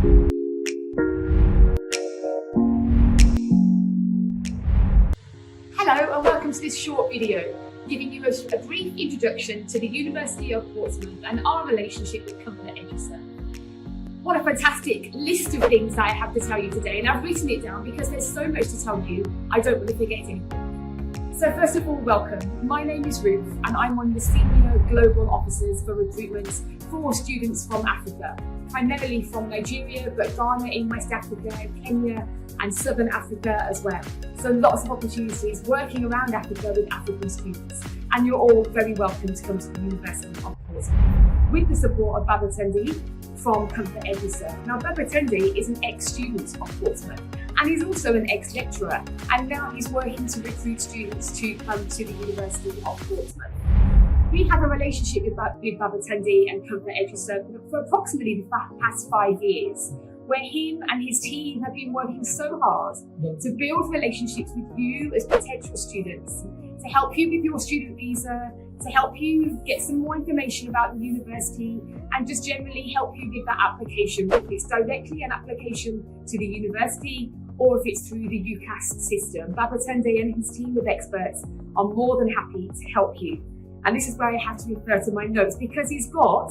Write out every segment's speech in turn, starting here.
Hello and welcome to this short video, giving you a brief introduction to the University of Portsmouth and our relationship with Comfort EduServe. What a fantastic list of things I have to tell you today, and I've written it down because there's so much to tell you, I don't want to forget anything. So first of all, welcome. My name is Ruth and I'm one of the Senior Global Officers for Recruitment for students from Africa, primarily from Nigeria, but Ghana in West Africa, Kenya and Southern Africa as well. So lots of opportunities working around Africa with African students. And you're all very welcome to come to the University of Portsmouth with the support of Babatunde from Comfort EduServe. Now Babatunde is an ex-student of Portsmouth and he's also an ex-lecturer, and now he's working to recruit students to come to the University of Portsmouth. We have a relationship with Babatunde and Comfort EduServe for approximately the past 5 years, where him and his team have been working so hard to build relationships with you as potential students, to help you with your student visa, to help you get some more information about the university, and just generally help you with that application, whether it's directly an application to the university or if it's through the UCAS system. Babatunde and his team of experts are more than happy to help you. And this is where I have to refer to my notes, because he's got,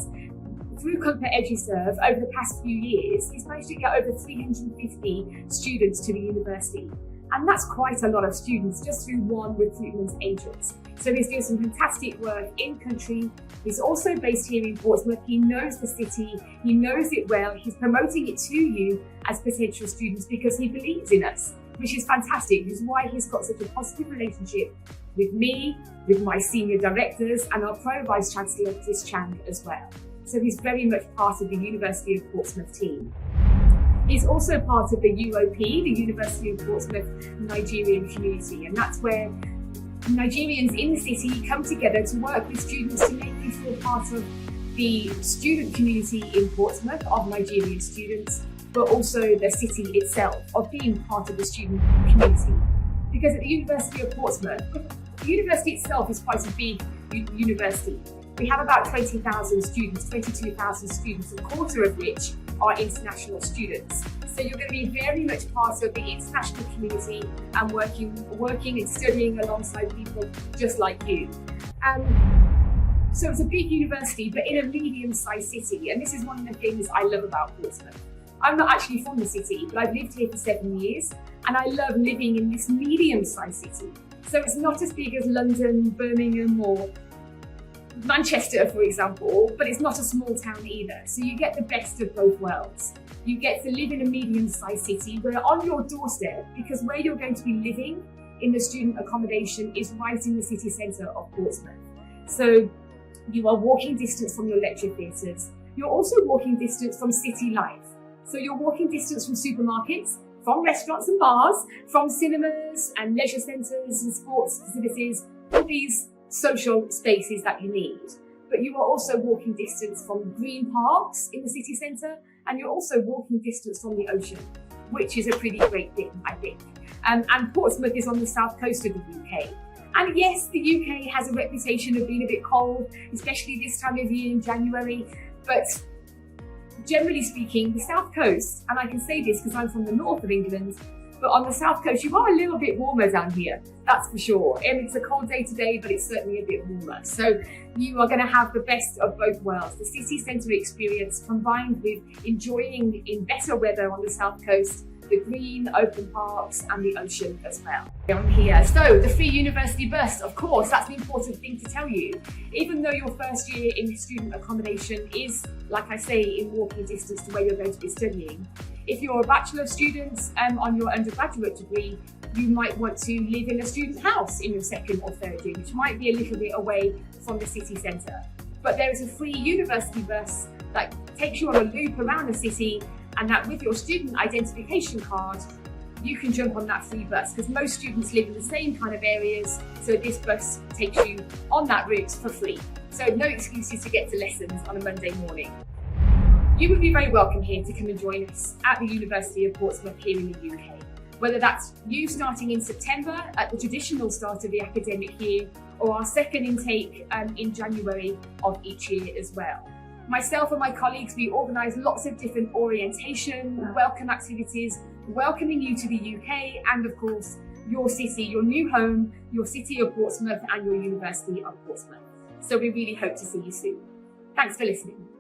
through Comfort EduServe, over the past few years, he's managed to get over 350 students to the university. And that's quite a lot of students just through one recruitment agent. So he's doing some fantastic work in country. He's also based here in Portsmouth. He knows the city, he knows it well. He's promoting it to you as potential students because he believes in us, which is fantastic. Which is why he's got such a positive relationship with me, with my senior directors, and our Pro Vice Chancellor, Chris Chang, as well. So he's very much part of the University of Portsmouth team. He's also part of the UOP, the University of Portsmouth Nigerian community, and that's where Nigerians in the city come together to work with students to make you feel part of the student community in Portsmouth of Nigerian students, but also the city itself of being part of the student community. Because at the University of Portsmouth, the university itself is quite a big university. We have about 20,000 students, 22,000 students, a quarter of which are international students. So you're going to be very much part of the international community and working and studying alongside people just like you. So it's a big university, but in a medium-sized city. And this is one of the things I love about Portsmouth. I'm not actually from the city, but I've lived here for 7 years, and I love living in this medium-sized city. So it's not as big as London, Birmingham, or Manchester, for example, but it's not a small town either. So you get the best of both worlds. You get to live in a medium-sized city where on your doorstep, because where you're going to be living in the student accommodation is right in the city centre of Portsmouth. So you are walking distance from your lecture theatres. You're also walking distance from city life. So you're walking distance from supermarkets, from restaurants and bars, from cinemas and leisure centres and sports facilities, all these social spaces that you need. But you are also walking distance from green parks in the city centre, and you're also walking distance from the ocean, which is a pretty great thing, I think. And Portsmouth is on the south coast of the UK. And yes, the UK has a reputation of being a bit cold, especially this time of year in January, but generally speaking, the south coast, and I can say this because I'm from the north of England, but on the south coast, you are a little bit warmer down here, that's for sure. And it's a cold day today, but it's certainly a bit warmer. So you are going to have the best of both worlds, the city centre experience combined with enjoying in better weather on the south coast, the green, open parks and the ocean as well. On here, so the free university bus, of course, that's the important thing to tell you. Even though your first year in student accommodation is, like I say, in walking distance to where you're going to be studying, if you're a bachelor student on your undergraduate degree, you might want to live in a student house in your second or third year, which might be a little bit away from the city centre. But there is a free university bus that takes you on a loop around the city, and that with your student identification card, you can jump on that free bus because most students live in the same kind of areas. So this bus takes you on that route for free. So no excuses to get to lessons on a Monday morning. You would be very welcome here to come and join us at the University of Portsmouth here in the UK. Whether that's you starting in September at the traditional start of the academic year, or our second intake in January of each year as well. Myself and my colleagues, we organise lots of different orientation, welcome activities, welcoming you to the UK and of course your city, your new home, your city of Portsmouth and your University of Portsmouth. So we really hope to see you soon. Thanks for listening.